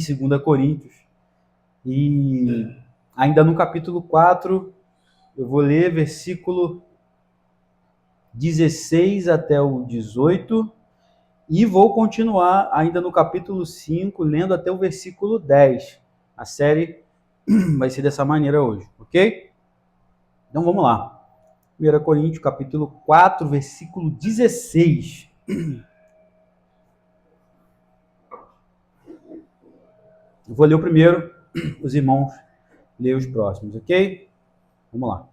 2 Coríntios. E ainda no capítulo 4, eu vou ler versículo 16 até o 18, e vou continuar ainda no capítulo 5, lendo até o versículo 10. A série vai ser dessa maneira hoje, ok? Então vamos lá. 1 Coríntios, capítulo 4, versículo 16. Eu vou ler o primeiro, os irmãos lêem os próximos, ok? Vamos lá.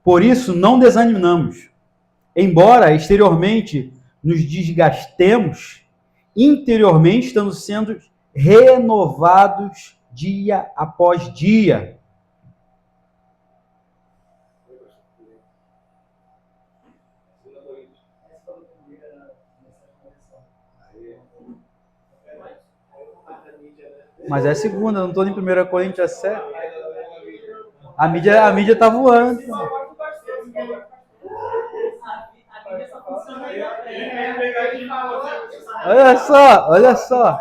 Por isso, não desanimamos. Embora exteriormente nos desgastemos, interiormente estamos sendo renovados dia após dia. Mas é a segunda, não estou em 1 Coríntios 7. A mídia tá voando. Olha só, olha só.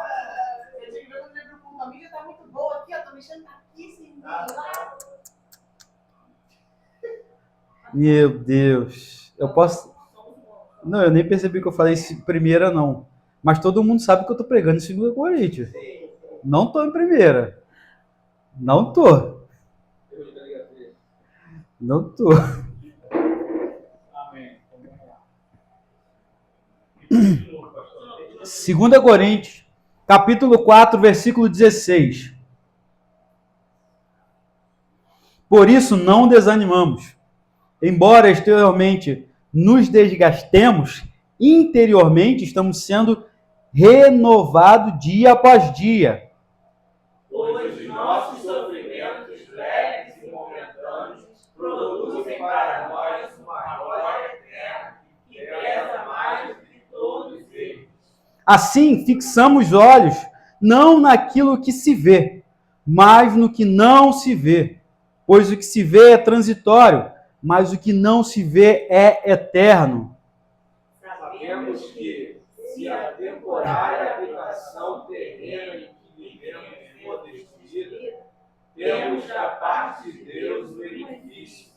Meu Deus. Eu posso... Não, eu nem percebi que eu falei primeira, não. Mas todo mundo sabe que eu tô pregando em 2 Coríntios. Não tô em primeira. Não tô. Não tô. 2 Coríntios, capítulo 4, versículo 16. Por isso não desanimamos. Embora exteriormente nos desgastemos, interiormente estamos sendo renovados dia após dia. Pois os nossos sofrimentos leves e momentâneos produzem para nós uma glória eterna que pesa mais do que todos eles. Assim, fixamos os olhos não naquilo que se vê, mas no que não se vê. Pois o que se vê é transitório, mas o que não se vê é eterno. Sabemos que, se a temporária habitação terrena em que vivemos for destruída, temos da parte de Deus o edifício,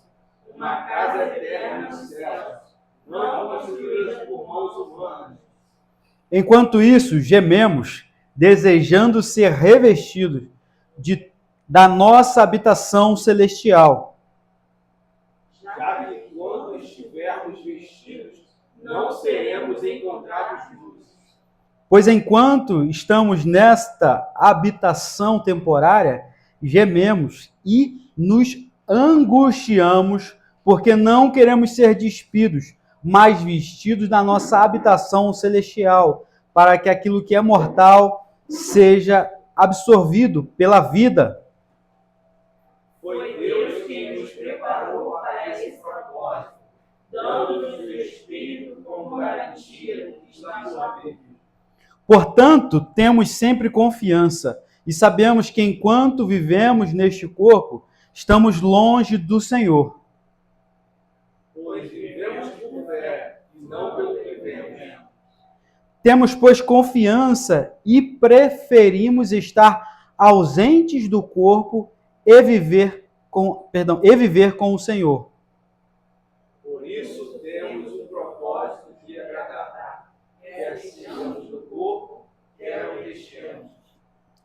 uma casa eterna nos céus, não construída por mãos humanas. Enquanto isso, gememos, desejando ser revestidos da nossa habitação celestial. Já que quando estivermos vestidos, não seremos encontrados nus. Pois enquanto estamos nesta habitação temporária, gememos e nos angustiamos, porque não queremos ser despidos, mas vestidos da nossa habitação celestial, para que aquilo que é mortal seja absorvido pela vida. Foi Deus quem nos preparou para esse propósito, dando-nos o Espírito como garantia do que está por vir. Portanto, temos sempre confiança e sabemos que enquanto vivemos neste corpo, estamos longe do Senhor. Pois vivemos por fé e não pelo que vemos. Temos, pois, confiança e preferimos estar ausentes do corpo e viver com o Senhor. Por isso temos o propósito de agradar, quer sejamos do corpo, quer o deixemos.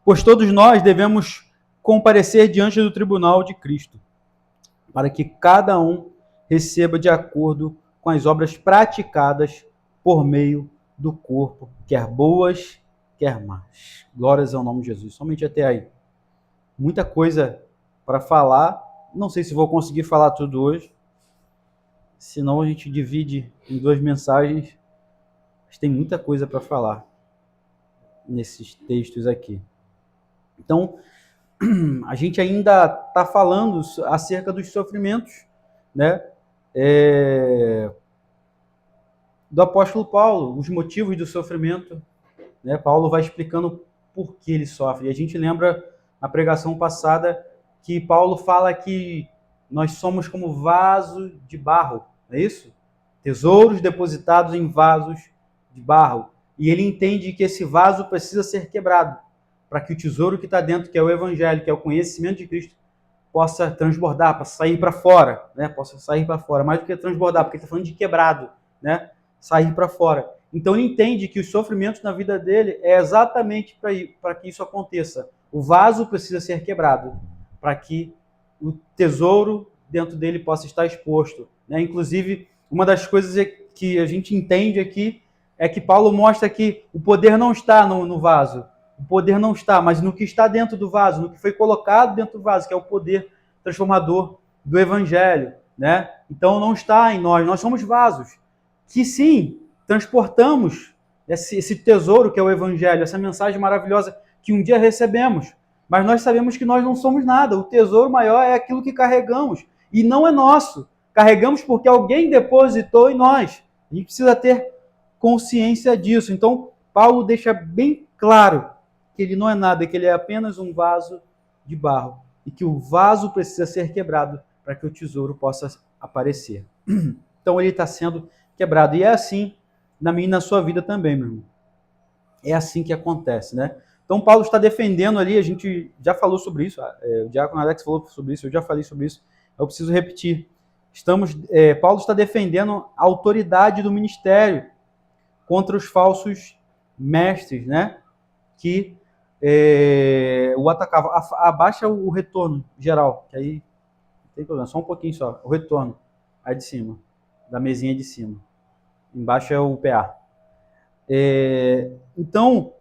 Pois todos nós devemos comparecer diante do tribunal de Cristo, para que cada um receba de acordo com as obras praticadas por meio do corpo, quer boas, quer más. Glórias ao nome de Jesus. Somente até aí. Muita coisa para falar. Não sei se vou conseguir falar tudo hoje. Senão a gente divide em 2 mensagens. Mas tem muita coisa para falar nesses textos aqui. Então, a gente ainda está falando acerca dos sofrimentos, né? Do apóstolo Paulo, os motivos do sofrimento, né? Paulo vai explicando por que ele sofre. E a gente lembra na pregação passada que Paulo fala que nós somos como vaso de barro, não é isso? Tesouros depositados em vasos de barro. E ele entende que esse vaso precisa ser quebrado para que o tesouro que está dentro, que é o Evangelho, que é o conhecimento de Cristo, possa transbordar, possa sair para fora, né? Possa sair para fora, mais do que transbordar, porque está falando de quebrado, né? Sair para fora. Então ele entende que os sofrimentos na vida dele é exatamente para que isso aconteça. O vaso precisa ser quebrado para que o tesouro dentro dele possa estar exposto, né? Inclusive, uma das coisas que a gente entende aqui é que Paulo mostra que o poder não está no vaso. O poder não está, mas no que está dentro do vaso, no que foi colocado dentro do vaso, que é o poder transformador do Evangelho, né? Então não está em nós somos vasos que sim, transportamos esse tesouro que é o Evangelho, essa mensagem maravilhosa que um dia recebemos, mas nós sabemos que nós não somos nada, o tesouro maior é aquilo que carregamos, e não é nosso, carregamos porque alguém depositou em nós, a gente precisa ter consciência disso. Então Paulo deixa bem claro que ele não é nada, que ele é apenas um vaso de barro e que o vaso precisa ser quebrado para que o tesouro possa aparecer. Então ele está sendo quebrado. E é assim na minha e na sua vida também, meu irmão. É assim que acontece, né? Então Paulo está defendendo ali, a gente já falou sobre isso, o diácono Alex falou sobre isso, eu já falei sobre isso, eu preciso repetir. Paulo está defendendo a autoridade do ministério contra os falsos mestres, né? Que o atacava. Abaixa o retorno geral, que aí não tem problema, só um pouquinho só. O retorno, aí de cima, da mesinha de cima. Embaixo é o PA. Então,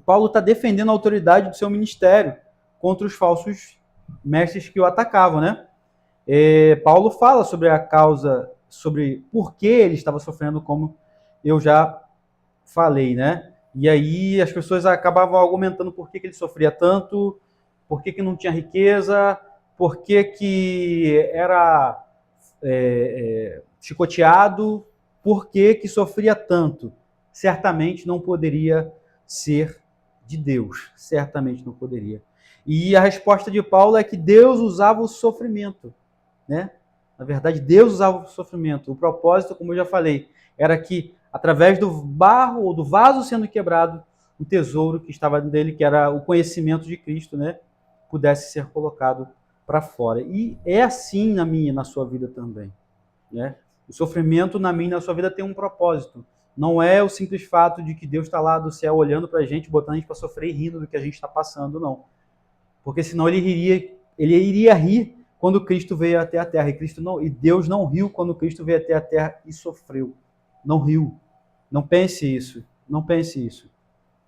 Paulo está defendendo a autoridade do seu ministério contra os falsos mestres que o atacavam, né? Paulo fala sobre a causa, sobre por que ele estava sofrendo, como eu já falei, né? E aí as pessoas acabavam argumentando por que ele sofria tanto, por que não tinha riqueza, por que era chicoteado, por que sofria tanto. Certamente não poderia ser de Deus, certamente não poderia. E a resposta de Paulo é que Deus usava o sofrimento, né? Na verdade, Deus usava o sofrimento. O propósito, como eu já falei, era que através do barro ou do vaso sendo quebrado, o tesouro que estava dele, que era o conhecimento de Cristo, né, pudesse ser colocado para fora. E é assim na minha e na sua vida também, né? O sofrimento na minha e na sua vida tem um propósito. Não é o simples fato de que Deus está lá do céu olhando para a gente, botando a gente para sofrer e rindo do que a gente está passando, não. Porque senão ele iria rir quando Cristo veio até a terra. E Deus não riu quando Cristo veio até a terra e sofreu. Não riu. Não pense isso. Não pense isso.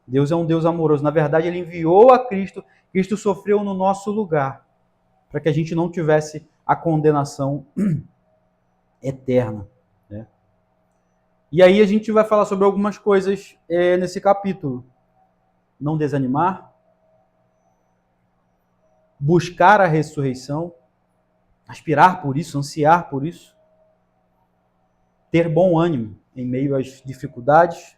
Deus é um Deus amoroso. Na verdade, ele enviou a Cristo. Cristo sofreu no nosso lugar, para que a gente não tivesse a condenação eterna, né? E aí a gente vai falar sobre algumas coisas nesse capítulo. Não desanimar, buscar a ressurreição, aspirar por isso, ansiar por isso, ter bom ânimo em meio às dificuldades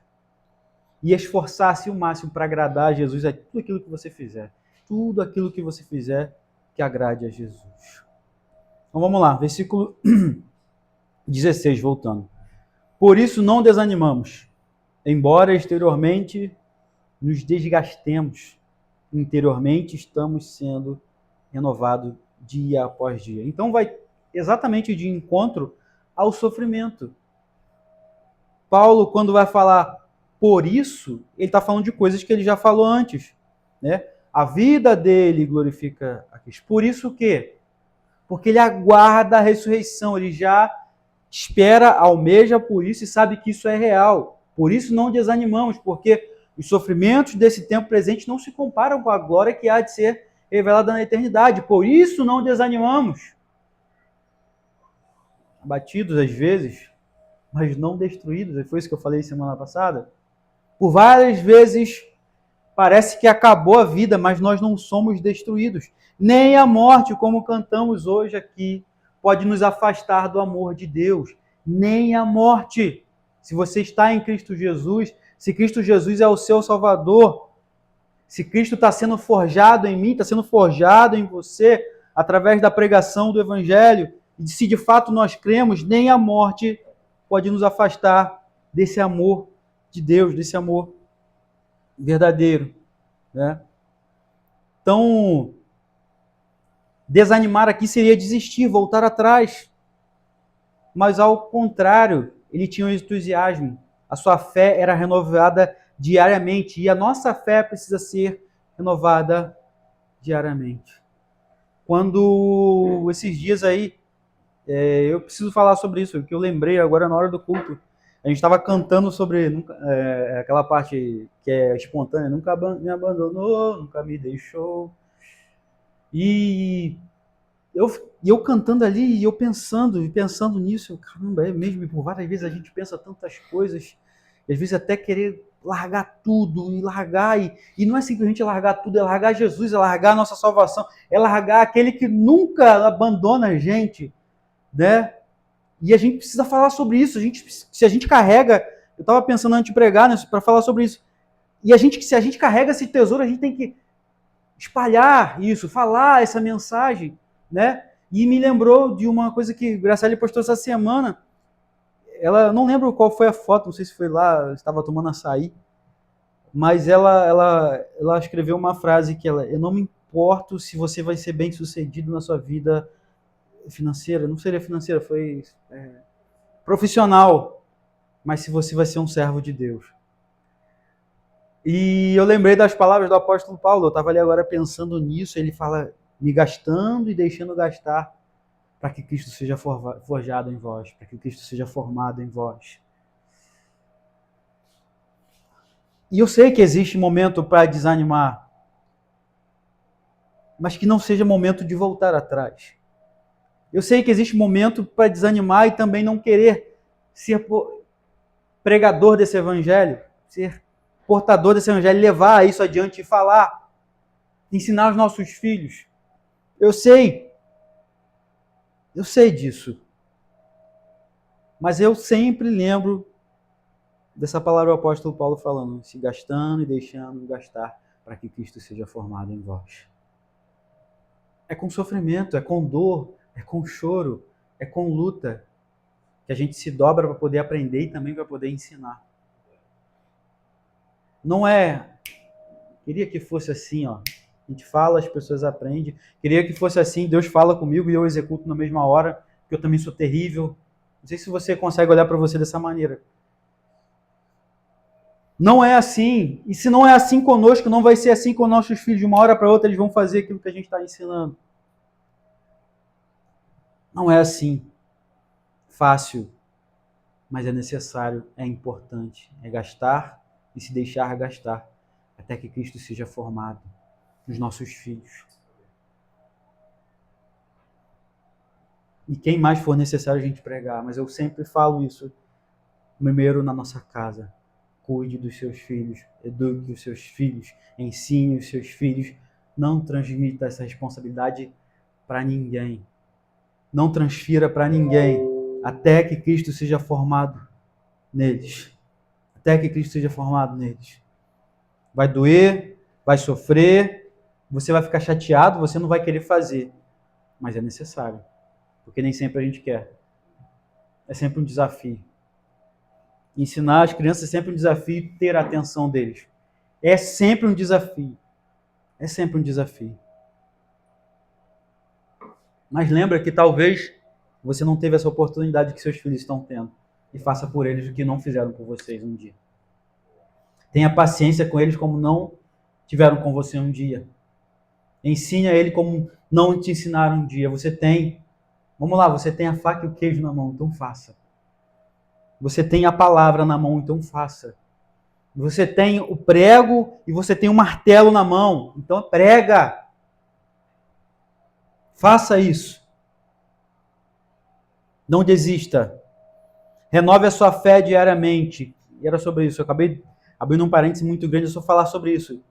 e esforçar-se o máximo para agradar a Jesus. É tudo aquilo que você fizer. Tudo aquilo que você fizer que agrade a Jesus. Então vamos lá, versículo 16, voltando. Por isso não desanimamos, embora exteriormente nos desgastemos, interiormente estamos sendo renovados dia após dia. Então vai exatamente de encontro ao sofrimento. Paulo, quando vai falar por isso, ele está falando de coisas que ele já falou antes, né? A vida dele glorifica a Cristo. Por isso o quê? Porque ele aguarda a ressurreição, ele já espera, almeja por isso e sabe que isso é real. Por isso não desanimamos, porque os sofrimentos desse tempo presente não se comparam com a glória que há de ser revelada na eternidade. Por isso não desanimamos. Abatidos às vezes, mas não destruídos. Foi isso que eu falei semana passada. Por várias vezes parece que acabou a vida, mas nós não somos destruídos. Nem a morte, como cantamos hoje aqui, pode nos afastar do amor de Deus. Nem a morte. Se você está em Cristo Jesus, se Cristo Jesus é o seu Salvador, se Cristo está sendo forjado em mim, está sendo forjado em você, através da pregação do Evangelho, e se de fato nós cremos, nem a morte pode nos afastar desse amor de Deus, desse amor verdadeiro. né? Então, desanimar aqui seria desistir, voltar atrás. Mas, ao contrário, ele tinha um entusiasmo. A sua fé era renovada diariamente. E a nossa fé precisa ser renovada diariamente. Quando esses dias aí, eu preciso falar sobre isso, que eu lembrei agora na hora do culto. A gente estava cantando sobre aquela parte que é espontânea, nunca me abandonou, nunca me deixou. E eu cantando ali, e eu pensando nisso, caramba, é mesmo, e por várias vezes a gente pensa tantas coisas, e às vezes até querer largar tudo, e não é simplesmente largar tudo, é largar Jesus, é largar a nossa salvação, é largar aquele que nunca abandona a gente, né? E a gente precisa falar sobre isso, se a gente carrega, eu estava pensando antes de pregar, né, para falar sobre isso, se a gente carrega esse tesouro, a gente tem que espalhar isso, falar essa mensagem, né? E me lembrou de uma coisa que Graciele postou essa semana. Ela, não lembro qual foi a foto, não sei se foi lá, estava tomando açaí, mas ela escreveu uma frase que eu não me importo se você vai ser bem sucedido na sua vida financeira, não seria financeira, foi profissional, mas se você vai ser um servo de Deus. E eu lembrei das palavras do apóstolo Paulo, eu estava ali agora pensando nisso, ele fala, me gastando e deixando gastar, para que Cristo seja forjado em vós, para que Cristo seja formado em vós. E eu sei que existe momento para desanimar, mas que não seja momento de voltar atrás. Eu sei que existe momento para desanimar e também não querer ser pregador desse evangelho, ser portador desse evangelho, levar isso adiante e falar, ensinar os nossos filhos. Eu sei disso. Mas eu sempre lembro dessa palavra do apóstolo Paulo falando, se gastando e deixando gastar para que Cristo seja formado em vós. É com sofrimento, é com dor, é com choro, é com luta que a gente se dobra para poder aprender e também para poder ensinar. Não é, queria que fosse assim, ó. A gente fala, as pessoas aprendem. Queria que fosse assim, Deus fala comigo e eu executo na mesma hora, porque eu também sou terrível. Não sei se você consegue olhar para você dessa maneira. Não é assim. E se não é assim conosco, não vai ser assim com nossos filhos. De uma hora para outra, eles vão fazer aquilo que a gente está ensinando. Não é assim. Fácil. Mas é necessário, é importante. É gastar e se deixar gastar. Até que Cristo seja formado nos nossos filhos. E quem mais for necessário a gente pregar. Mas eu sempre falo isso. Primeiro na nossa casa. Cuide dos seus filhos, eduque os seus filhos, ensine os seus filhos. Não transmita essa responsabilidade para ninguém. Não transfira para ninguém até que Cristo seja formado neles. Até que Cristo seja formado neles. Vai doer, vai sofrer, você vai ficar chateado, você não vai querer fazer. Mas é necessário, porque nem sempre a gente quer. É sempre um desafio. Ensinar as crianças é sempre um desafio, ter a atenção deles. É sempre um desafio. É sempre um desafio. Mas lembra que talvez você não teve essa oportunidade que seus filhos estão tendo. E faça por eles o que não fizeram por vocês um dia. Tenha paciência com eles como não tiveram com você um dia. Ensine a ele como não te ensinaram um dia. Você tem a faca e o queijo na mão, então faça. Você tem a palavra na mão, então faça. Você tem o prego e você tem o martelo na mão, então prega. Faça isso. Não desista. Renove a sua fé diariamente. E era sobre isso. Eu acabei abrindo um parêntese muito grande, eu só falar sobre isso.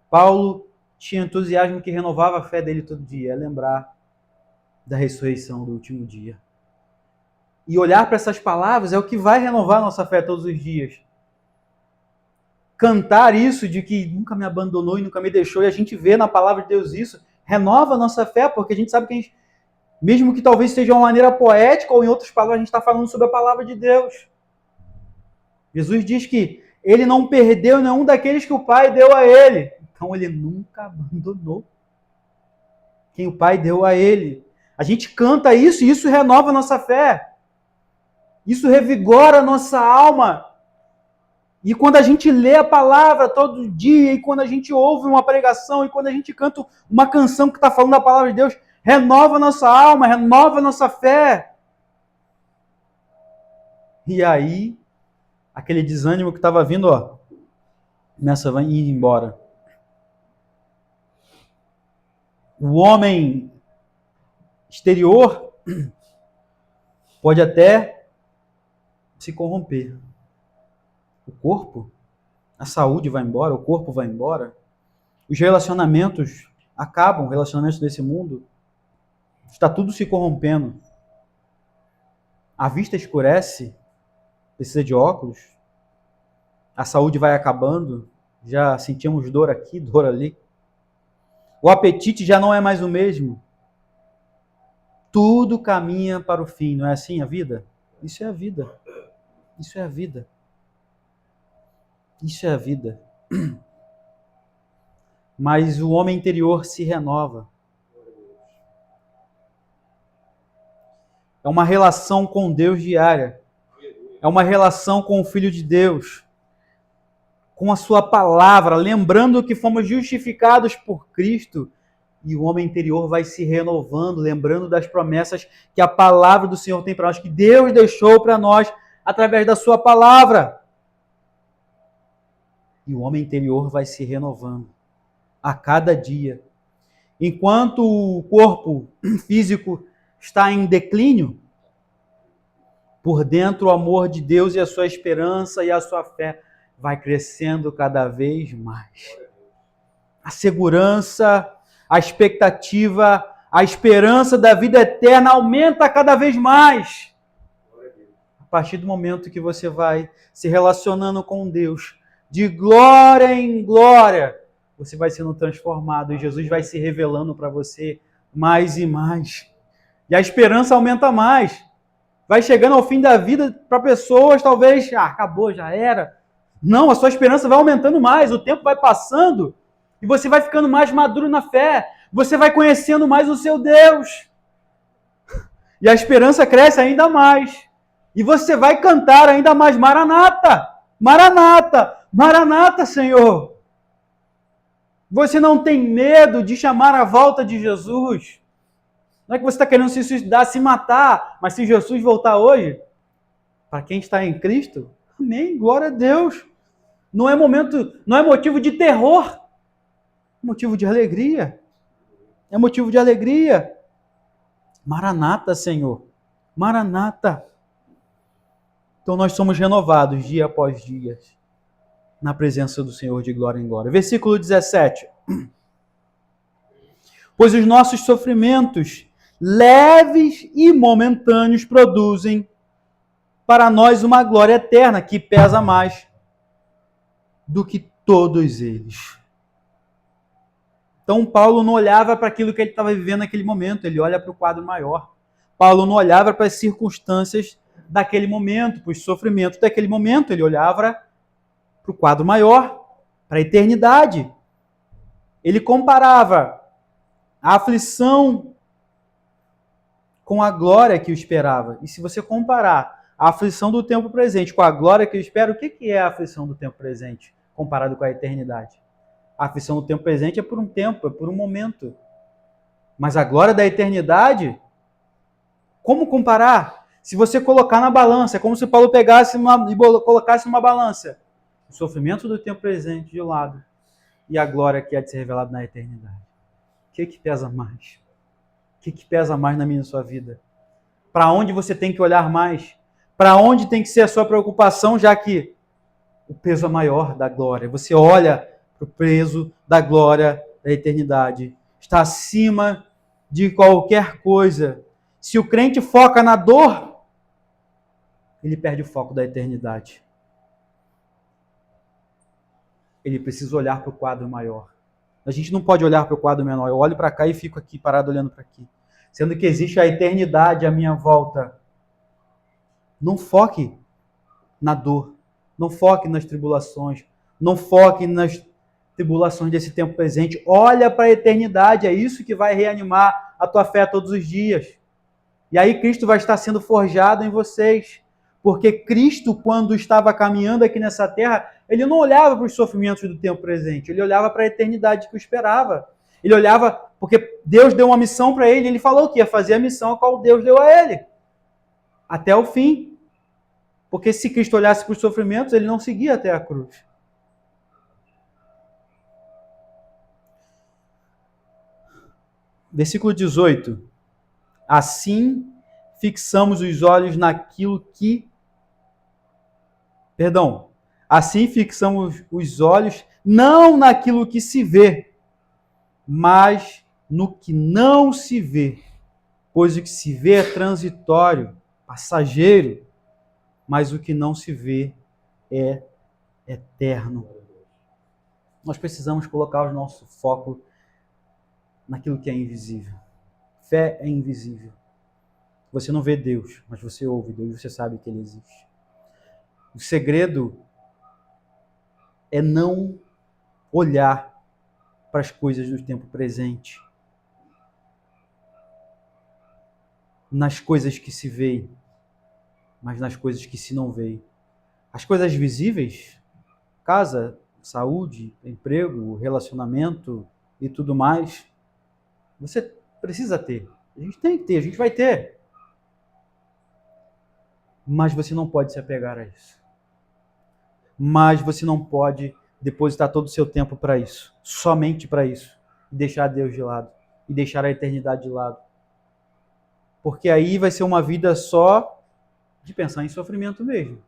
Paulo tinha entusiasmo que renovava a fé dele todo dia. É lembrar da ressurreição do último dia. E olhar para essas palavras é o que vai renovar a nossa fé todos os dias. Cantar isso de que nunca me abandonou e nunca me deixou, e a gente vê na palavra de Deus isso, renova a nossa fé, porque a gente sabe que a gente, mesmo que talvez seja de uma maneira poética, ou em outras palavras, a gente está falando sobre a palavra de Deus. Jesus diz que ele não perdeu nenhum daqueles que o Pai deu a ele. Então ele nunca abandonou quem o Pai deu a ele. A gente canta isso e isso renova a nossa fé. Isso revigora a nossa alma. E quando a gente lê a palavra todo dia, e quando a gente ouve uma pregação, e quando a gente canta uma canção que está falando da palavra de Deus, renova a nossa alma, renova a nossa fé. E aí, aquele desânimo que estava vindo, começa a ir embora. O homem exterior pode até se corromper. O corpo, a saúde vai embora, o corpo vai embora. Os relacionamentos acabam, relacionamentos desse mundo. Está tudo se corrompendo. A vista escurece, precisa de óculos. A saúde vai acabando, já sentimos dor aqui, dor ali. O apetite já não é mais o mesmo. Tudo caminha para o fim, não é assim a vida? Isso é a vida. Isso é a vida. Isso é a vida. Mas o homem interior se renova. É uma relação com Deus diária. É uma relação com o Filho de Deus. Com a sua palavra, lembrando que fomos justificados por Cristo. E o homem interior vai se renovando, lembrando das promessas que a palavra do Senhor tem para nós, que Deus deixou para nós através da sua palavra. E o homem interior vai se renovando a cada dia. Enquanto o corpo físico está em declínio, por dentro o amor de Deus e a sua esperança e a sua fé vai crescendo cada vez mais. A segurança, a expectativa, a esperança da vida eterna aumenta cada vez mais. A partir do momento que você vai se relacionando com Deus, de glória em glória, você vai sendo transformado e Jesus vai se revelando para você mais e mais. E a esperança aumenta mais. Vai chegando ao fim da vida para pessoas, talvez, acabou, já era. Não, a sua esperança vai aumentando mais, o tempo vai passando e você vai ficando mais maduro na fé. Você vai conhecendo mais o seu Deus. E a esperança cresce ainda mais. E você vai cantar ainda mais, Maranata, Maranata, Maranata, Senhor. Você não tem medo de chamar a volta de Jesus. Não é que você está querendo se suicidar, se matar, mas se Jesus voltar hoje, para quem está em Cristo, amém, glória a Deus. Não é motivo de terror, é motivo de alegria. É motivo de alegria. Maranata, Senhor. Maranata. Então nós somos renovados dia após dia na presença do Senhor de glória em glória. Versículo 17. Pois os nossos sofrimentos leves e momentâneos produzem para nós uma glória eterna que pesa mais do que todos eles. Então Paulo não olhava para aquilo que ele estava vivendo naquele momento, ele olha para o quadro maior. Paulo não olhava para as circunstâncias daquele momento, para os sofrimentos daquele momento, ele olhava para o quadro maior, para a eternidade. Ele comparava a aflição com a glória que o esperava. E se você comparar a aflição do tempo presente com a glória que eu espero, o que é a aflição do tempo presente comparado com a eternidade? A aflição do tempo presente é por um tempo, é por um momento. Mas a glória da eternidade, como comparar? Se você colocar na balança, é como se Paulo pegasse e colocasse numa balança o sofrimento do tempo presente de lado e a glória que há de ser revelada na eternidade. O que pesa mais? O que pesa mais na minha e na sua vida? Para onde você tem que olhar mais? Para onde tem que ser a sua preocupação, já que o peso é maior da glória. Você olha para o peso da glória da eternidade. Está acima de qualquer coisa. Se o crente foca na dor, ele perde o foco da eternidade. Ele precisa olhar para o quadro maior. A gente não pode olhar para o quadro menor. Eu olho para cá e fico aqui, parado olhando para aqui. Sendo que existe a eternidade à minha volta. Não foque na dor. Não foque nas tribulações. Não foque tribulações desse tempo presente. Olha para a eternidade, é isso que vai reanimar a tua fé todos os dias. E aí Cristo vai estar sendo forjado em vocês. Porque Cristo, quando estava caminhando aqui nessa terra, ele não olhava para os sofrimentos do tempo presente, ele olhava para a eternidade que o esperava. Ele olhava, porque Deus deu uma missão para ele, ele falou que ia fazer a missão a qual Deus deu a ele. Até o fim. Porque se Cristo olhasse para os sofrimentos, ele não seguia até a cruz. Versículo 18. Assim fixamos os olhos naquilo que... Assim fixamos os olhos não naquilo que se vê, mas no que não se vê. Pois o que se vê é transitório, passageiro, mas o que não se vê é eterno. Nós precisamos colocar o nosso foco naquilo que é invisível. Fé é invisível. Você não vê Deus, mas você ouve Deus, você sabe que Ele existe. O segredo é não olhar para as coisas do tempo presente, nas coisas que se veem, mas nas coisas que se não veem. As coisas visíveis, casa, saúde, emprego, relacionamento e tudo mais, você precisa ter. A gente tem que ter, a gente vai ter. Mas você não pode se apegar a isso. Mas você não pode depositar todo o seu tempo para isso, somente para isso, e deixar Deus de lado, e deixar a eternidade de lado. Porque aí vai ser uma vida só de pensar em sofrimento mesmo.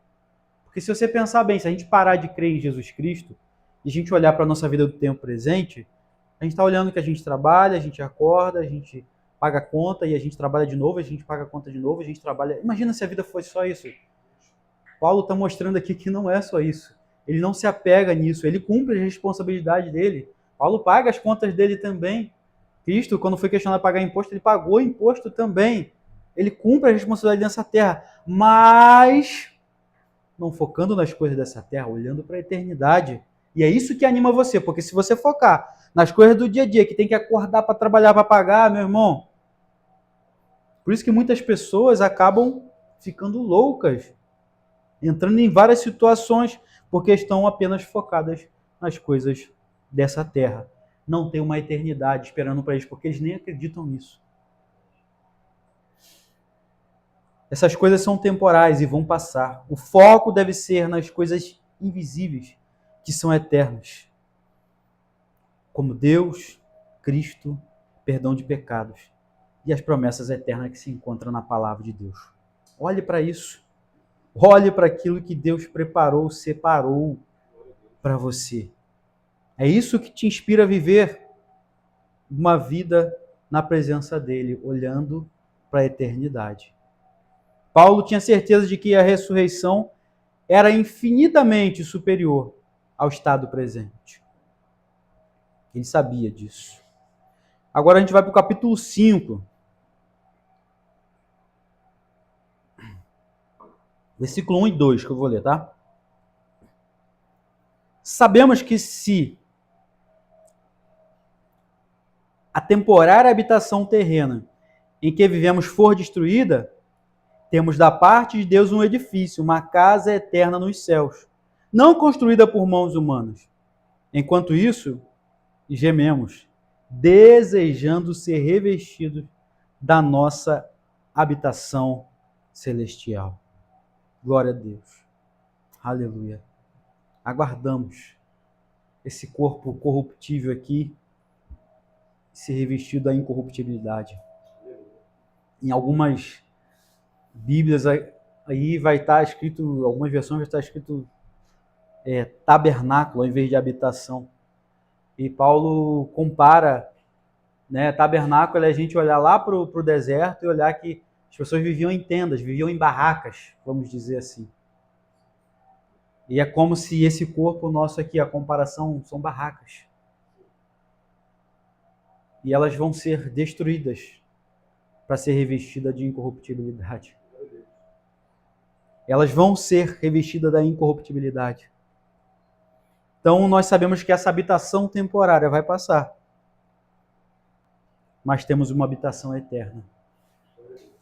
Porque se você pensar bem, se a gente parar de crer em Jesus Cristo, e a gente olhar para a nossa vida do tempo presente, a gente está olhando que a gente trabalha, a gente acorda, a gente paga conta, e a gente trabalha de novo, a gente paga conta de novo, a gente trabalha... Imagina se a vida fosse só isso. Paulo está mostrando aqui que não é só isso. Ele não se apega nisso, ele cumpre a responsabilidade dele. Paulo paga as contas dele também. Cristo, quando foi questionado a pagar imposto, ele pagou imposto também. Ele cumpre a responsabilidade nessa terra, mas não focando nas coisas dessa terra, olhando para a eternidade. E é isso que anima você, porque se você focar nas coisas do dia a dia, que tem que acordar para trabalhar, para pagar, meu irmão, por isso que muitas pessoas acabam ficando loucas, entrando em várias situações, porque estão apenas focadas nas coisas dessa terra. Não tem uma eternidade esperando para eles, porque eles nem acreditam nisso. Essas coisas são temporais e vão passar. O foco deve ser nas coisas invisíveis, que são eternas. Como Deus, Cristo, perdão de pecados e as promessas eternas que se encontram na palavra de Deus. Olhe para isso. Olhe para aquilo que Deus preparou, separou para você. É isso que te inspira a viver uma vida na presença dele, olhando para a eternidade. Paulo tinha certeza de que a ressurreição era infinitamente superior ao estado presente. Ele sabia disso. Agora a gente vai para o capítulo 5. Versículo 1 e 2, que eu vou ler, tá? Sabemos que se a temporária habitação terrena em que vivemos for destruída, temos da parte de Deus um edifício, uma casa eterna nos céus, não construída por mãos humanas. Enquanto isso, gememos, desejando ser revestidos da nossa habitação celestial. Glória a Deus. Aleluia. Aguardamos esse corpo corruptível aqui ser revestido da incorruptibilidade. Em algumas Bíblias aí vai estar escrito, algumas versões vai estar escrito tabernáculo ao invés de habitação. E Paulo compara, né, tabernáculo é a gente olhar lá para o deserto e olhar que as pessoas viviam em tendas, viviam em barracas, vamos dizer assim. E é como se esse corpo nosso aqui, a comparação, são barracas. E elas vão ser destruídas para ser revestida de incorruptibilidade. Elas vão ser revestidas da incorruptibilidade. Então nós sabemos que essa habitação temporária vai passar. Mas temos uma habitação eterna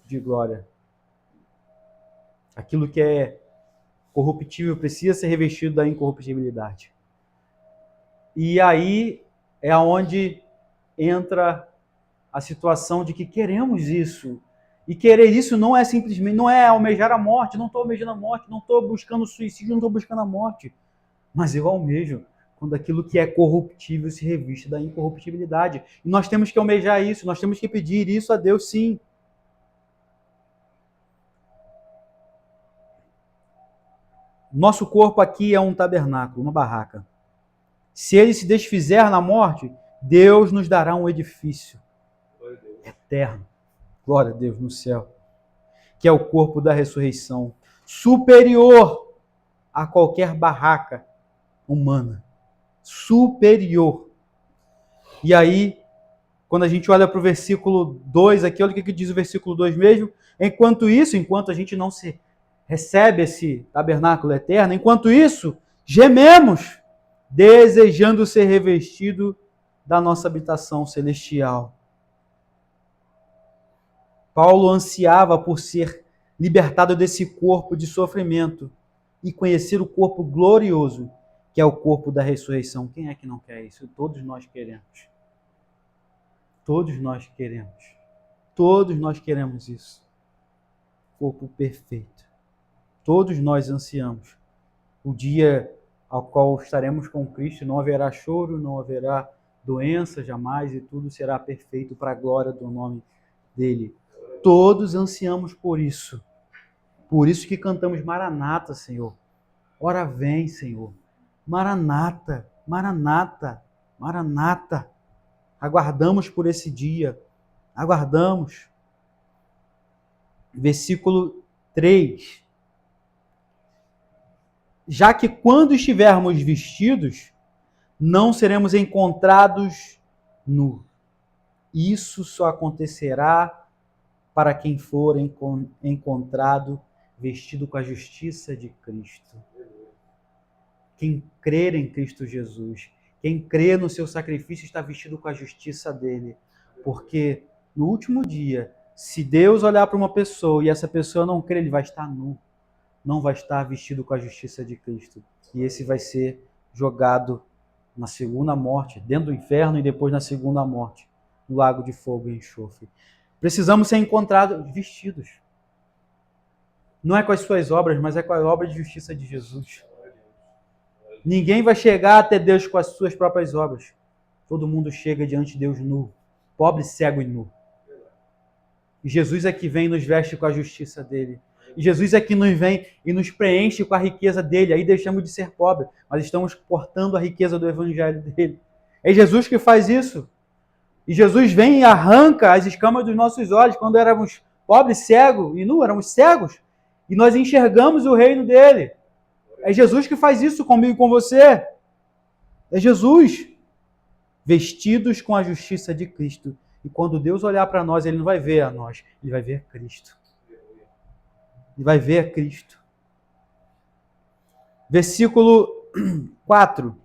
de glória. Aquilo que é corruptível precisa ser revestido da incorruptibilidade. E aí é onde entra a situação de que queremos isso. E querer isso não é simplesmente, não é almejar a morte, não estou almejando a morte, não estou buscando suicídio, não estou buscando a morte. Mas eu almejo quando aquilo que é corruptível se reviste da incorruptibilidade. E nós temos que almejar isso, nós temos que pedir isso a Deus, sim. Nosso corpo aqui é um tabernáculo, uma barraca. Se ele se desfizer na morte, Deus nos dará um edifício eterno. Glória a Deus no céu. Que é o corpo da ressurreição. Superior a qualquer barraca humana. Superior. E aí, quando a gente olha para o versículo 2 aqui, olha o que diz o versículo 2 mesmo. Enquanto isso, enquanto a gente não se recebe esse tabernáculo eterno, enquanto isso, gememos, desejando ser revestido da nossa habitação celestial. Paulo ansiava por ser libertado desse corpo de sofrimento e conhecer o corpo glorioso, que é o corpo da ressurreição. Quem é que não quer isso? Todos nós queremos. Todos nós queremos. Todos nós queremos isso. Corpo perfeito. Todos nós ansiamos. O dia ao qual estaremos com Cristo, não haverá choro, não haverá doença jamais, e tudo será perfeito para a glória do nome dele. Todos ansiamos por isso. Por isso que cantamos Maranata, Senhor. Ora vem, Senhor. Maranata, Maranata, Maranata. Aguardamos por esse dia. Aguardamos. Versículo 3. Já que quando estivermos vestidos, não seremos encontrados nu. Isso só acontecerá para quem for encontrado vestido com a justiça de Cristo. Quem crer em Cristo Jesus, quem crê no seu sacrifício está vestido com a justiça dele. Porque no último dia, se Deus olhar para uma pessoa e essa pessoa não crer, ele vai estar nu. Não vai estar vestido com a justiça de Cristo. E esse vai ser jogado na segunda morte, dentro do inferno e depois na segunda morte, no lago de fogo e enxofre. Precisamos ser encontrados vestidos. Não é com as suas obras, mas é com a obra de justiça de Jesus. Ninguém vai chegar até Deus com as suas próprias obras. Todo mundo chega diante de Deus nu, pobre, cego e nu. E Jesus é que vem e nos veste com a justiça dele. E Jesus é que nos vem e nos preenche com a riqueza dele. Aí deixamos de ser pobres, mas estamos portando a riqueza do evangelho dele. É Jesus que faz isso. E Jesus vem e arranca as escamas dos nossos olhos. Quando éramos pobres, cegos e nu, éramos cegos. E nós enxergamos o reino dele. É Jesus que faz isso comigo e com você. É Jesus. Vestidos com a justiça de Cristo. E quando Deus olhar para nós, ele não vai ver a nós, ele vai ver Cristo. Ele vai ver Cristo. Versículo 4.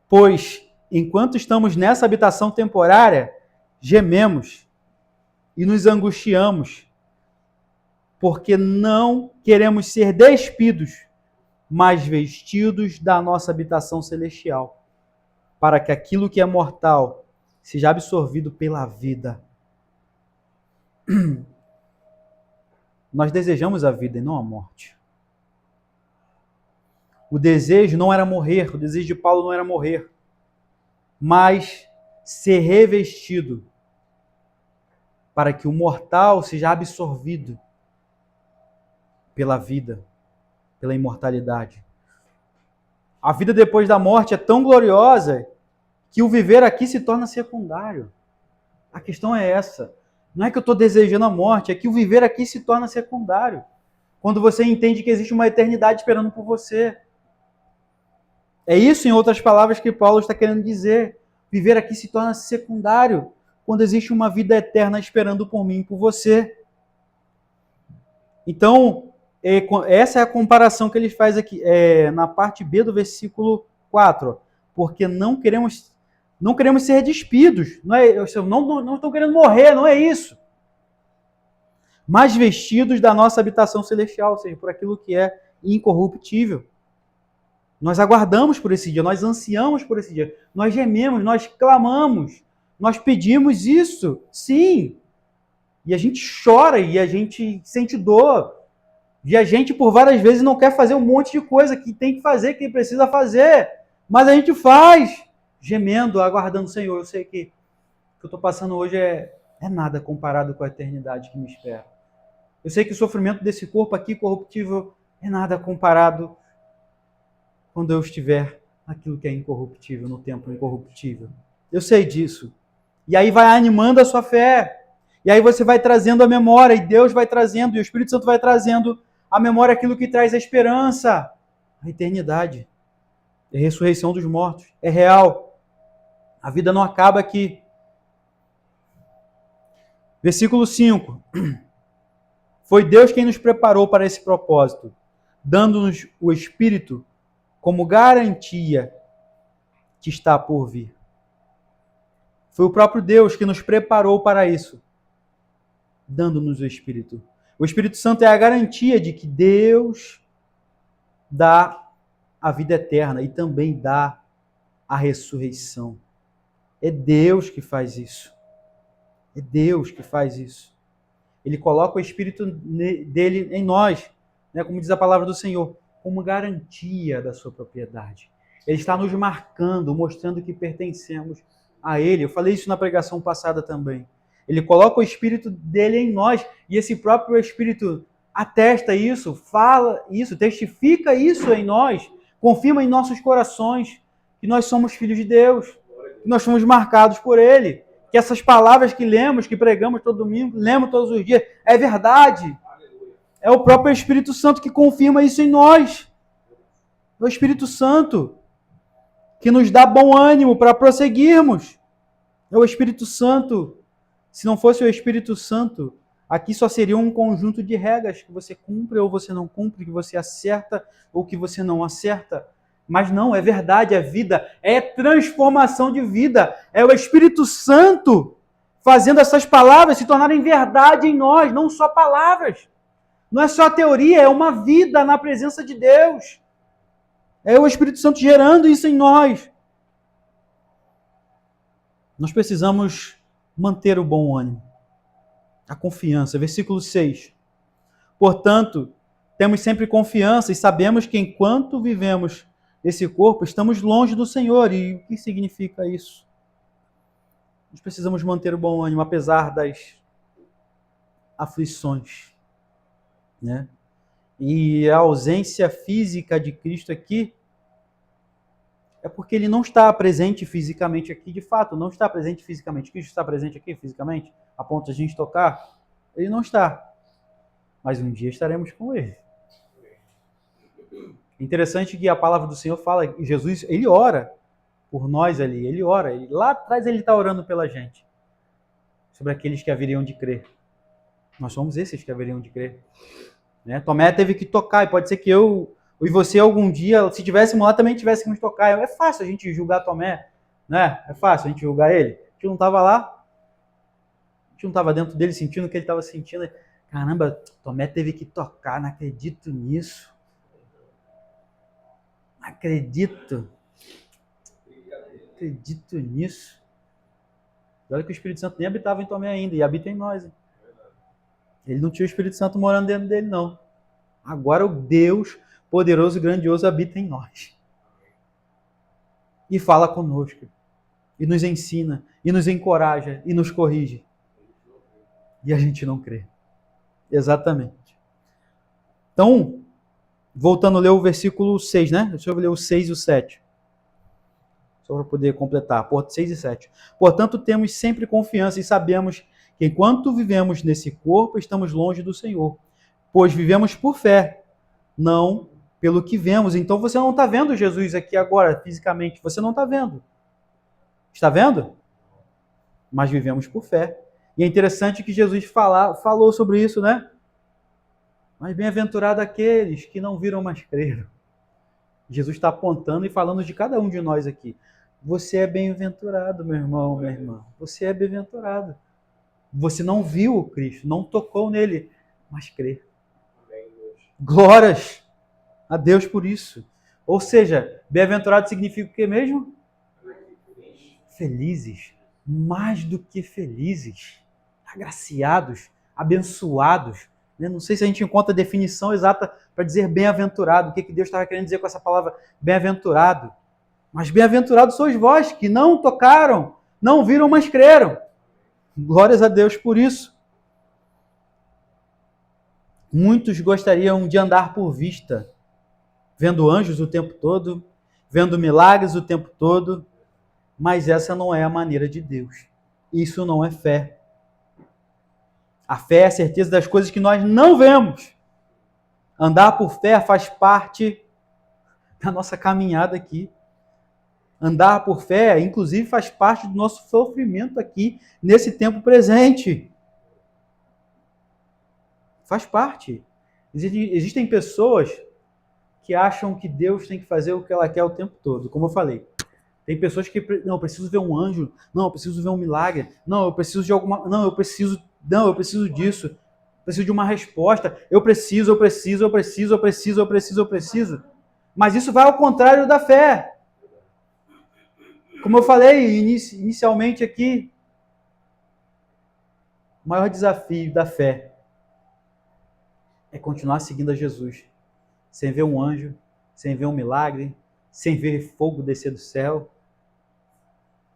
Pois, enquanto estamos nessa habitação temporária, gememos e nos angustiamos, porque não queremos ser despidos, mas vestidos da nossa habitação celestial, para que aquilo que é mortal seja absorvido pela vida. Nós desejamos a vida e não a morte. O desejo não era morrer, o desejo de Paulo não era morrer, mas ser revestido para que o mortal seja absorvido pela vida, pela imortalidade. A vida depois da morte é tão gloriosa que o viver aqui se torna secundário. A questão é essa. Não é que eu estou desejando a morte, é que o viver aqui se torna secundário. Quando você entende que existe uma eternidade esperando por você. É isso, em outras palavras, que Paulo está querendo dizer. Viver aqui se torna secundário quando existe uma vida eterna esperando por mim e por você. Então, essa é a comparação que ele faz aqui, na parte B do versículo 4. Ó. Porque não queremos ser despidos. Não estão querendo morrer, não é isso. Mas vestidos da nossa habitação celestial, ou seja, por aquilo que é incorruptível. Nós aguardamos por esse dia, nós ansiamos por esse dia, nós gememos, nós clamamos, nós pedimos isso, sim. E a gente chora, e a gente sente dor, e a gente por várias vezes não quer fazer um monte de coisa que tem que fazer, que precisa fazer, mas a gente faz, gemendo, aguardando o Senhor. Eu sei que o que eu estou passando hoje é nada comparado com a eternidade que me espera. Eu sei que o sofrimento desse corpo aqui corruptível é nada comparado quando eu estiver naquilo que é incorruptível, no templo incorruptível. Eu sei disso. E aí vai animando a sua fé. E aí você vai trazendo a memória, e Deus vai trazendo, e o Espírito Santo vai trazendo a memória aquilo que traz a esperança, a eternidade, a ressurreição dos mortos. É real. A vida não acaba aqui. Versículo 5. Foi Deus quem nos preparou para esse propósito, dando-nos o Espírito como garantia que está por vir. Foi o próprio Deus que nos preparou para isso, dando-nos o Espírito. O Espírito Santo é a garantia de que Deus dá a vida eterna e também dá a ressurreição. É Deus que faz isso. É Deus que faz isso. Ele coloca o Espírito dele em nós, né, como diz a palavra do Senhor, como garantia da sua propriedade. Ele está nos marcando, mostrando que pertencemos a Ele. Eu falei isso na pregação passada também. Ele coloca o Espírito dele em nós, e esse próprio Espírito atesta isso, fala isso, testifica isso em nós, confirma em nossos corações que nós somos filhos de Deus, que nós fomos marcados por Ele, que essas palavras que lemos, que pregamos todo domingo, lemos todos os dias, é verdade. É o próprio Espírito Santo que confirma isso em nós. É o Espírito Santo que nos dá bom ânimo para prosseguirmos. É o Espírito Santo. Se não fosse o Espírito Santo, aqui só seria um conjunto de regras que você cumpre ou você não cumpre, que você acerta ou que você não acerta. Mas não, é verdade, é vida, é transformação de vida. É o Espírito Santo fazendo essas palavras se tornarem verdade em nós, não só palavras. Não é só teoria, é uma vida na presença de Deus. É o Espírito Santo gerando isso em nós. Nós precisamos manter o bom ânimo, a confiança. Versículo 6. Portanto, temos sempre confiança e sabemos que enquanto vivemos esse corpo, estamos longe do Senhor. E o que significa isso? Nós precisamos manter o bom ânimo, apesar das aflições, né? E a ausência física de Cristo aqui é porque ele não está presente fisicamente aqui, de fato, não está presente fisicamente. Cristo está presente aqui fisicamente, a ponto de a gente tocar? Ele não está. Mas um dia estaremos com ele. Interessante que a palavra do Senhor fala que Jesus, ele ora por nós ali, ele ora. Lá atrás ele está orando pela gente, sobre aqueles que haveriam de crer. Nós somos esses que haveriam de crer. Né? Tomé teve que tocar, e pode ser que eu e você algum dia, se tivéssemos lá, também tivéssemos que tocar. É fácil a gente julgar Tomé, né? É fácil a gente julgar ele. A gente não estava lá, a gente não estava dentro dele sentindo o que ele estava sentindo. Caramba, Tomé teve que tocar, não acredito nisso. Não acredito nisso. Olha que o Espírito Santo nem habitava em Tomé ainda, e habita em nós. Hein? Ele não tinha o Espírito Santo morando dentro dele, não. Agora o Deus poderoso e grandioso habita em nós. E fala conosco. E nos ensina. E nos encoraja. E nos corrige. E a gente não crê. Exatamente. Então, voltando a ler o versículo 6, né? Deixa eu ler o 6 e o 7. Só para poder completar. 6 e 7. Portanto, temos sempre confiança e sabemos que enquanto vivemos nesse corpo, estamos longe do Senhor. Pois vivemos por fé, não pelo que vemos. Então você não está vendo Jesus aqui agora, fisicamente. Você não está vendo. Está vendo? Mas vivemos por fé. E é interessante que Jesus falou sobre isso, né? Mas bem-aventurado aqueles que não viram, mas creram. Jesus está apontando e falando de cada um de nós aqui. Você é bem-aventurado, meu irmão, minha irmã. Você é bem-aventurado. Você não viu o Cristo, não tocou nele, mas crê. Glórias a Deus por isso. Ou seja, bem-aventurado significa o que mesmo? Felizes. Mais do que felizes. Agraciados, abençoados. Não sei se a gente encontra a definição exata para dizer bem-aventurado. O que Deus estava querendo dizer com essa palavra bem-aventurado? Mas bem-aventurados sois vós, que não tocaram, não viram, mas creram. Glórias a Deus por isso. Muitos gostariam de andar por vista, vendo anjos o tempo todo, vendo milagres o tempo todo, mas essa não é a maneira de Deus. Isso não é fé. A fé é a certeza das coisas que nós não vemos. Andar por fé faz parte da nossa caminhada aqui. Andar por fé, inclusive, faz parte do nosso sofrimento aqui, nesse tempo presente. Faz parte. Existem pessoas que acham que Deus tem que fazer o que ela quer o tempo todo, como eu falei. Tem pessoas que, não, eu preciso ver um anjo, não, eu preciso ver um milagre, não, eu preciso de alguma, não, eu preciso disso, eu preciso de uma resposta, eu preciso. Mas isso vai ao contrário da fé. Como eu falei inicialmente aqui, o maior desafio da fé é continuar seguindo a Jesus, sem ver um anjo, sem ver um milagre, sem ver fogo descer do céu,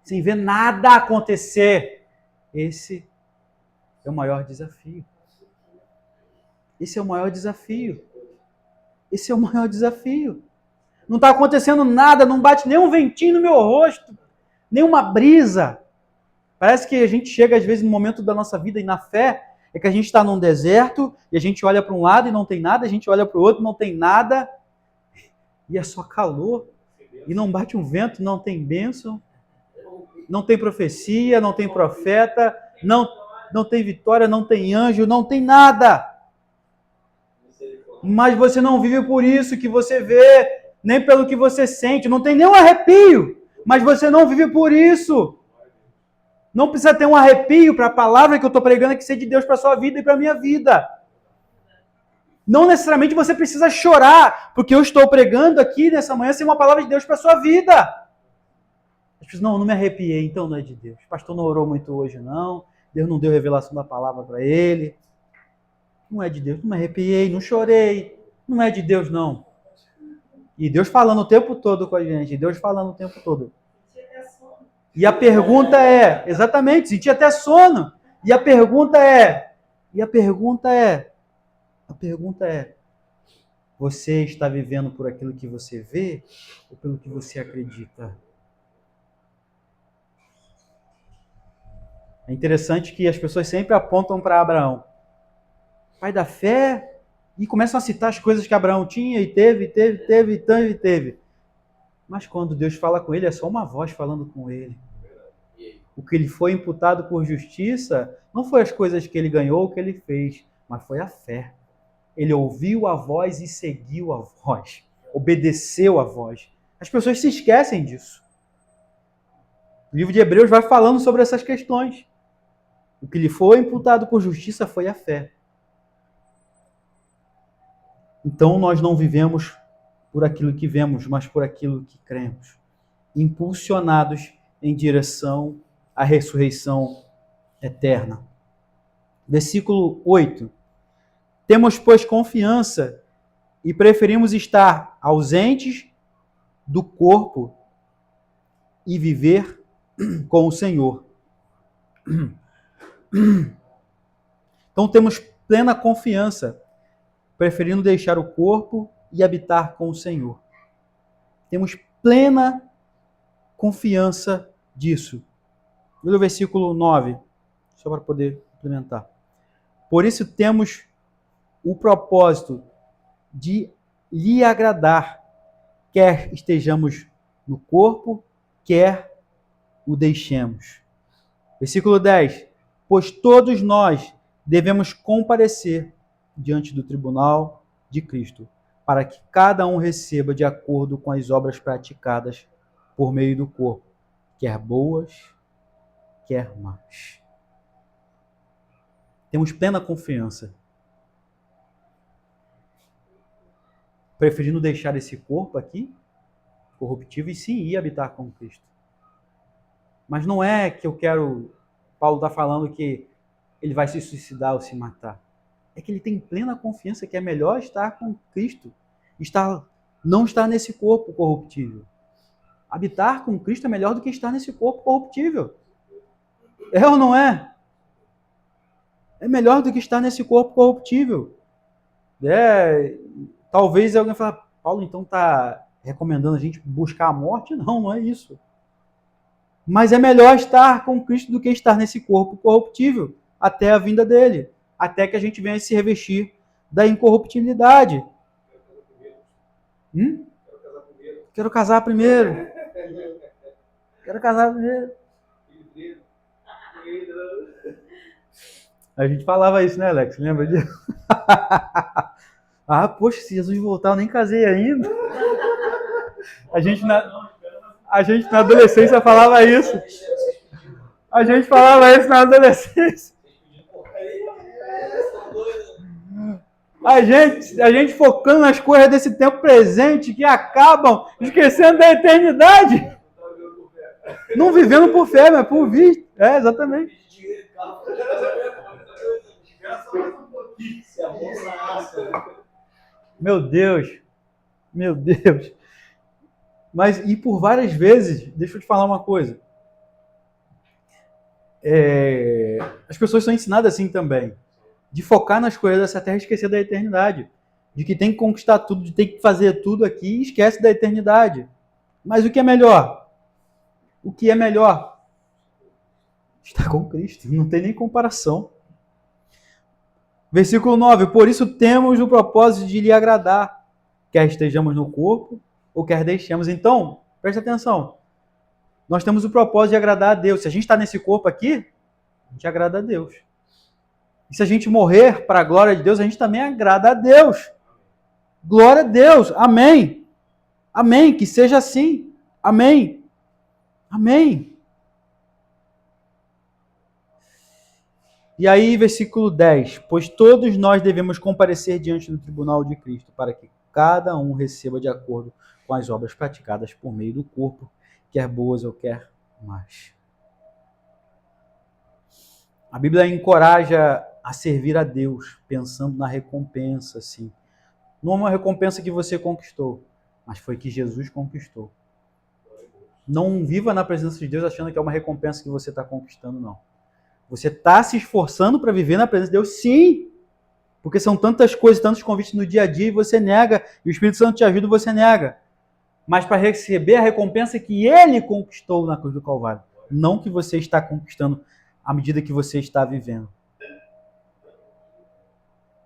sem ver nada acontecer. Esse é o maior desafio. Esse é o maior desafio. Esse é o maior desafio. Não está acontecendo nada, não bate nem um ventinho no meu rosto, nem uma brisa. Parece que a gente chega, às vezes, no momento da nossa vida e na fé, é que a gente está num deserto e a gente olha para um lado e não tem nada, a gente olha para o outro e não tem nada, e é só calor, e não bate um vento, não tem bênção, não tem profecia, não tem profeta, não tem vitória, não tem anjo, não tem nada. Mas você não vive por isso que você vê, nem pelo que você sente, não tem nenhum arrepio, mas você não vive por isso. Não precisa ter um arrepio para a palavra que eu estou pregando aqui ser de Deus para a sua vida e para a minha vida. Não necessariamente você precisa chorar, porque eu estou pregando aqui nessa manhã sem uma palavra de Deus para a sua vida. As pessoas, não me arrepiei, então não é de Deus. O pastor não orou muito hoje, não. Deus não deu revelação da palavra para ele. Não é de Deus, não me arrepiei, não chorei. Não é de Deus, não. E Deus falando o tempo todo com a gente, Deus falando o tempo todo. E a pergunta é, exatamente, senti até sono. E a pergunta é, você está vivendo por aquilo que você vê ou pelo que você acredita? É interessante que as pessoas sempre apontam para Abraão, pai da fé, e começam a citar as coisas que Abraão tinha e teve. Mas quando Deus fala com ele, é só uma voz falando com ele. O que lhe foi imputado por justiça não foi as coisas que ele ganhou, o que ele fez, mas foi a fé. Ele ouviu a voz e seguiu a voz, obedeceu a voz. As pessoas se esquecem disso. O livro de Hebreus vai falando sobre essas questões. O que lhe foi imputado por justiça foi a fé. Então nós não vivemos por aquilo que vemos, mas por aquilo que cremos, impulsionados em direção à ressurreição eterna. Versículo 8. Temos, pois, confiança e preferimos estar ausentes do corpo e viver com o Senhor. Então temos plena confiança, preferindo deixar o corpo e habitar com o Senhor. Temos plena confiança disso. Olha o versículo 9, só para poder complementar. Por isso temos o propósito de lhe agradar, quer estejamos no corpo, quer o deixemos. Versículo 10. Pois todos nós devemos comparecer diante do tribunal de Cristo, para que cada um receba de acordo com as obras praticadas por meio do corpo, quer boas, quer más. Temos plena confiança, preferindo deixar esse corpo aqui, corruptível, e sim ir habitar com Cristo. Mas não é que eu quero... Paulo está falando que ele vai se suicidar ou se matar. É que ele tem plena confiança que é melhor estar com Cristo, não estar nesse corpo corruptível. Habitar com Cristo é melhor do que estar nesse corpo corruptível. É ou não é? É melhor do que estar nesse corpo corruptível. Talvez alguém fale, Paulo então está recomendando a gente buscar a morte? Não, não é isso. Mas é melhor estar com Cristo do que estar nesse corpo corruptível, até a vinda dele, até que a gente venha se revestir da incorruptibilidade. Quero casar primeiro. Quero casar primeiro. A gente falava isso, né, Alex? Lembra disso? Poxa, se Jesus voltar, eu nem casei ainda. A gente na adolescência falava isso. A gente falava isso na adolescência. A gente focando nas coisas desse tempo presente que acabam esquecendo da eternidade. Não vivendo por fé, mas por vista. Exatamente. Meu Deus. Mas, e por várias vezes, deixa eu te falar uma coisa. As pessoas são ensinadas assim também. De focar nas coisas dessa terra e esquecer da eternidade. De que tem que conquistar tudo, de ter que fazer tudo aqui e esquece da eternidade. Mas o que é melhor? O que é melhor? Estar com Cristo. Não tem nem comparação. Versículo 9. Por isso temos o propósito de lhe agradar, quer estejamos no corpo ou quer deixemos. Então, presta atenção. Nós temos o propósito de agradar a Deus. Se a gente está nesse corpo aqui, a gente agrada a Deus. E se a gente morrer para a glória de Deus, a gente também agrada a Deus. Glória a Deus. Amém. Amém. Que seja assim. Amém. Amém. E aí, versículo 10. Pois todos nós devemos comparecer diante do tribunal de Cristo, para que cada um receba de acordo com as obras praticadas por meio do corpo, quer boas ou quer más. A Bíblia encoraja a servir a Deus, pensando na recompensa, assim. Não é uma recompensa que você conquistou, mas foi que Jesus conquistou. Não viva na presença de Deus achando que é uma recompensa que você está conquistando, não. Você está se esforçando para viver na presença de Deus, sim. Porque são tantas coisas, tantos convites no dia a dia e você nega. E o Espírito Santo te ajuda e você nega. Mas para receber a recompensa que Ele conquistou na cruz do Calvário. Não que você está conquistando à medida que você está vivendo.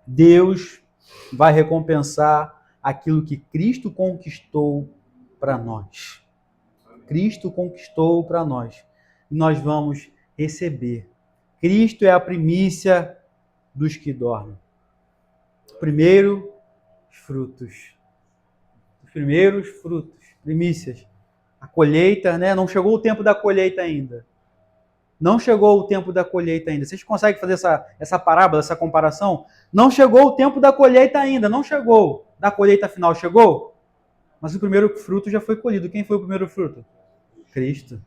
Deus vai recompensar aquilo que Cristo conquistou para nós. Cristo conquistou para nós. E nós vamos receber. Cristo é a primícia dos que dormem. Primeiro, frutos. Os primeiros frutos, primícias. A colheita, né? Não chegou o tempo da colheita ainda. Não chegou o tempo da colheita ainda. Vocês conseguem fazer essa parábola, essa comparação? Não chegou o tempo da colheita ainda, não chegou. Da colheita final chegou? Mas o primeiro fruto já foi colhido. Quem foi o primeiro fruto? Cristo.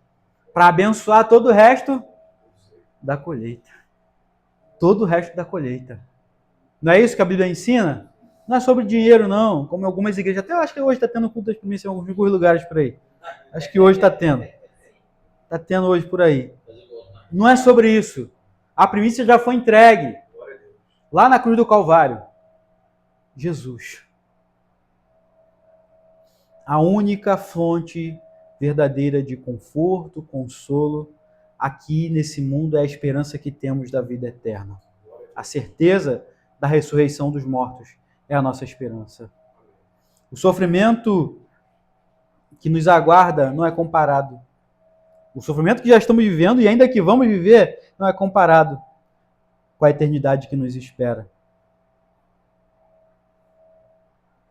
Para abençoar todo o resto da colheita. Todo o resto da colheita. Não é isso que a Bíblia ensina? Não é sobre dinheiro, não. Como em algumas igrejas. Até eu acho que hoje está tendo culto das primícias em alguns lugares por aí. Acho que hoje está tendo. Está tendo hoje por aí. Não é sobre isso. A primícia já foi entregue. Lá na cruz do Calvário. Jesus. A única fonte verdadeira de conforto, consolo, aqui nesse mundo é a esperança que temos da vida eterna. A certeza da ressurreição dos mortos é a nossa esperança. O sofrimento que nos aguarda não é comparado. O sofrimento que já estamos vivendo e ainda que vamos viver não é comparado com a eternidade que nos espera.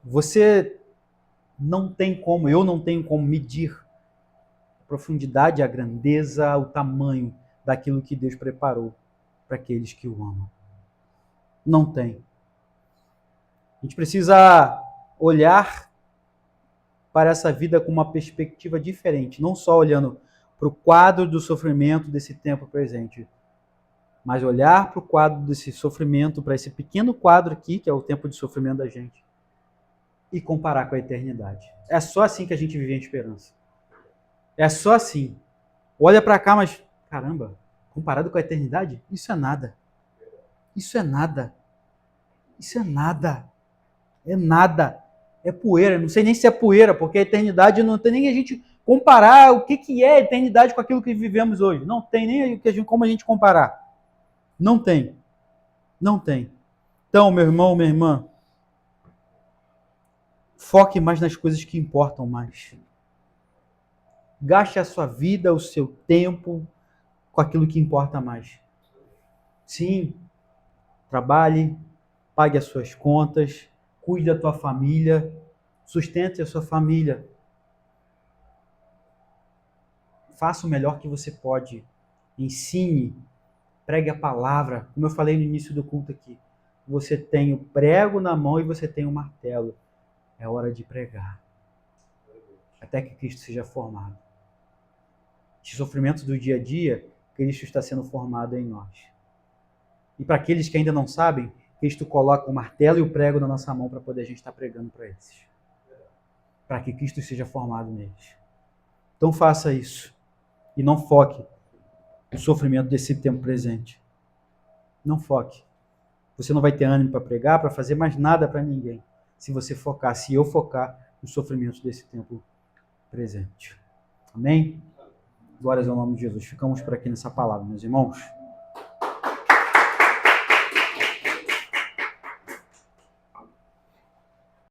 Você não tem como, eu não tenho como medir a profundidade, a grandeza, o tamanho daquilo que Deus preparou para aqueles que o amam. Não tem. A gente precisa olhar para essa vida com uma perspectiva diferente, não só olhando para o quadro do sofrimento desse tempo presente, mas olhar para o quadro desse sofrimento, para esse pequeno quadro aqui, que é o tempo de sofrimento da gente, e comparar com a eternidade. É só assim que a gente vive em esperança. É só assim. Olha para cá, mas caramba, comparado com a eternidade, isso é nada. Isso é nada. Isso é nada. É nada. É poeira. Não sei nem se é poeira, porque a eternidade não tem nem a gente comparar o que é a eternidade com aquilo que vivemos hoje. Não tem nem como a gente comparar. Não tem. Não tem. Então, meu irmão, minha irmã, foque mais nas coisas que importam mais. Gaste a sua vida, o seu tempo com aquilo que importa mais. Sim, trabalhe, pague as suas contas, cuide da tua família, sustente a sua família. Faça o melhor que você pode. Ensine, pregue a palavra. Como eu falei no início do culto aqui, você tem o prego na mão e você tem o martelo. É hora de pregar. Até que Cristo seja formado. Os sofrimentos do dia a dia, Cristo está sendo formado em nós. E para aqueles que ainda não sabem, Cristo coloca o martelo e o prego na nossa mão para poder a gente estar pregando para eles. Para que Cristo seja formado neles. Então faça isso. E não foque no sofrimento desse tempo presente. Não foque. Você não vai ter ânimo para pregar, para fazer mais nada para ninguém. Se você focar, se eu focar nos sofrimentos desse tempo presente. Amém? Glórias ao nome de Jesus. Ficamos por aqui nessa palavra, meus irmãos.